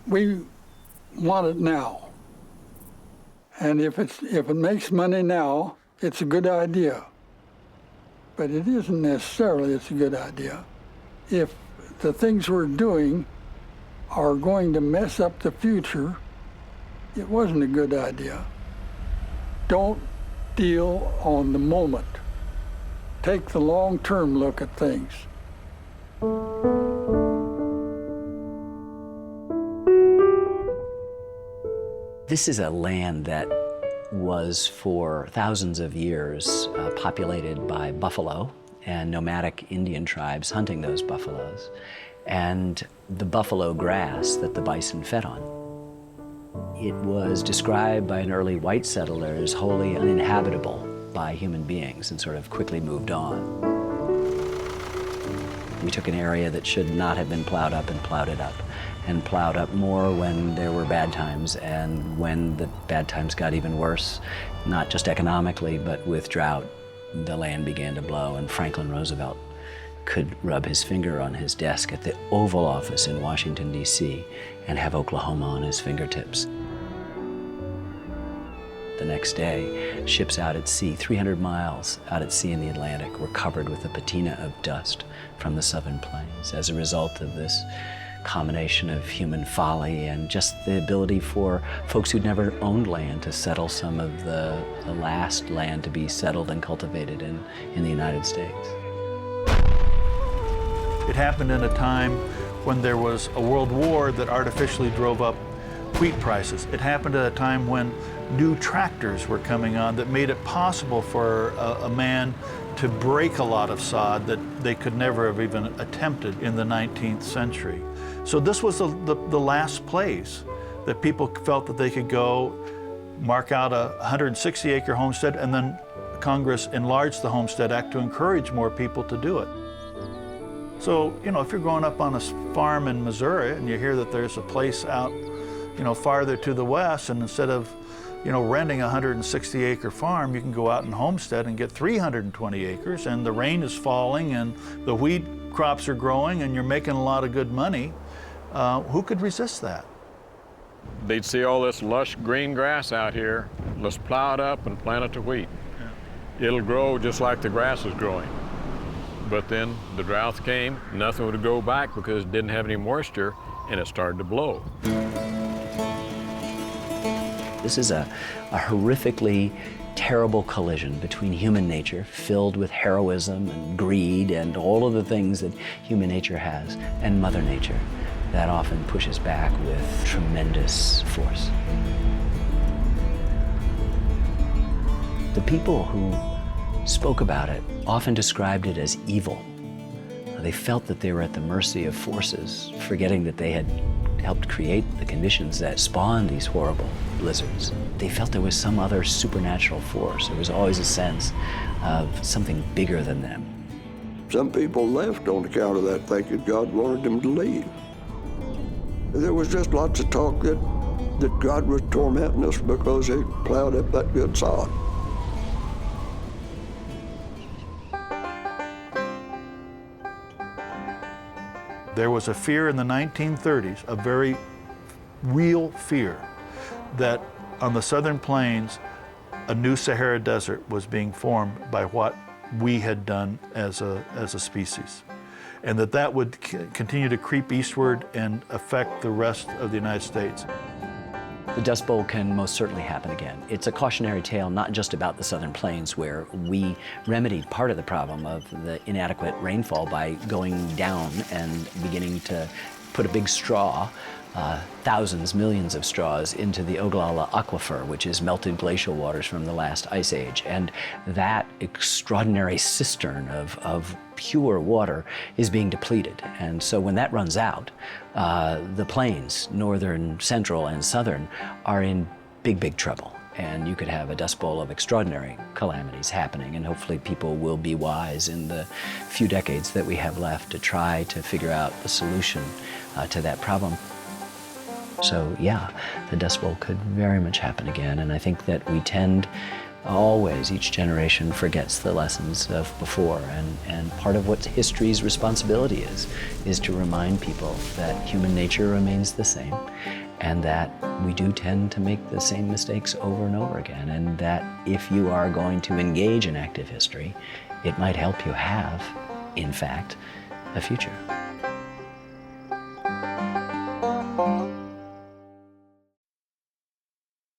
we want it now. And if it makes money now, it's a good idea. But it isn't necessarily it's a good idea. If the things we're doing are going to mess up the future, it wasn't a good idea. Don't deal on the moment. Take the long-term look at things. This is a land that was for thousands of years populated by buffalo and nomadic Indian tribes hunting those buffaloes, and the buffalo grass that the bison fed on. It was described by an early white settler as wholly uninhabitable by human beings and sort of quickly moved on. We took an area that should not have been plowed up and plowed it up, and plowed up more when there were bad times, and when the bad times got even worse, not just economically, but with drought, the land began to blow, and Franklin Roosevelt could rub his finger on his desk at the Oval Office in Washington, D.C., and have Oklahoma on his fingertips. The next day, ships out at sea, 300 miles out at sea in the Atlantic, were covered with a patina of dust from the southern plains as a result of this combination of human folly and just the ability for folks who'd never owned land to settle some of the last land to be settled and cultivated in the United States. It happened in a time when there was a world war that artificially drove up wheat prices. It happened at a time when new tractors were coming on that made it possible for a man to break a lot of sod that they could never have even attempted in the 19th century. So this was the last place that people felt that they could go, mark out a 160-acre homestead, and then Congress enlarged the Homestead Act to encourage more people to do it. So, you know, if you're growing up on a farm in Missouri and you hear that there's a place out, you know, farther to the west, and instead of, you know, renting a 160-acre farm, you can go out and homestead and get 320 acres, and the rain is falling and the wheat crops are growing and you're making a lot of good money. Who could resist that? They'd see all this lush green grass out here. Let's plow it up and plant it to wheat. Yeah. It'll grow just like the grass is growing. But then the drought came, nothing would go back because it didn't have any moisture, and it started to blow. This is a horrifically terrible collision between human nature, filled with heroism and greed and all of the things that human nature has, and Mother Nature that often pushes back with tremendous force. The people who spoke about it often described it as evil. They felt that they were at the mercy of forces, forgetting that they had helped create the conditions that spawned these horrible blizzards. They felt there was some other supernatural force. There was always a sense of something bigger than them. Some people left on account of that, thinking God wanted them to leave. There was just lots of talk that God was tormenting us because He plowed up that good sod. There was a fear in the 1930s, a very real fear, that on the southern plains, a new Sahara Desert was being formed by what we had done as a species, and that would continue to creep eastward and affect the rest of the United States. The Dust Bowl can most certainly happen again. It's a cautionary tale not just about the southern plains, where we remedied part of the problem of the inadequate rainfall by going down and beginning to put a big straw, thousands, millions of straws, into the Ogallala Aquifer, which is melted glacial waters from the last ice age. And that extraordinary cistern of pure water is being depleted. And so when that runs out, the plains, northern, central, and southern, are in big, big trouble. And you could have a Dust Bowl of extraordinary calamities happening, and hopefully people will be wise in the few decades that we have left to try to figure out the solution to that problem. So yeah, the Dust Bowl could very much happen again, and I think that we tend Always, each generation forgets the lessons of before, and part of what history's responsibility is to remind people that human nature remains the same, and that we do tend to make the same mistakes over and over again, and that if you are going to engage in active history, it might help you have, in fact, a future.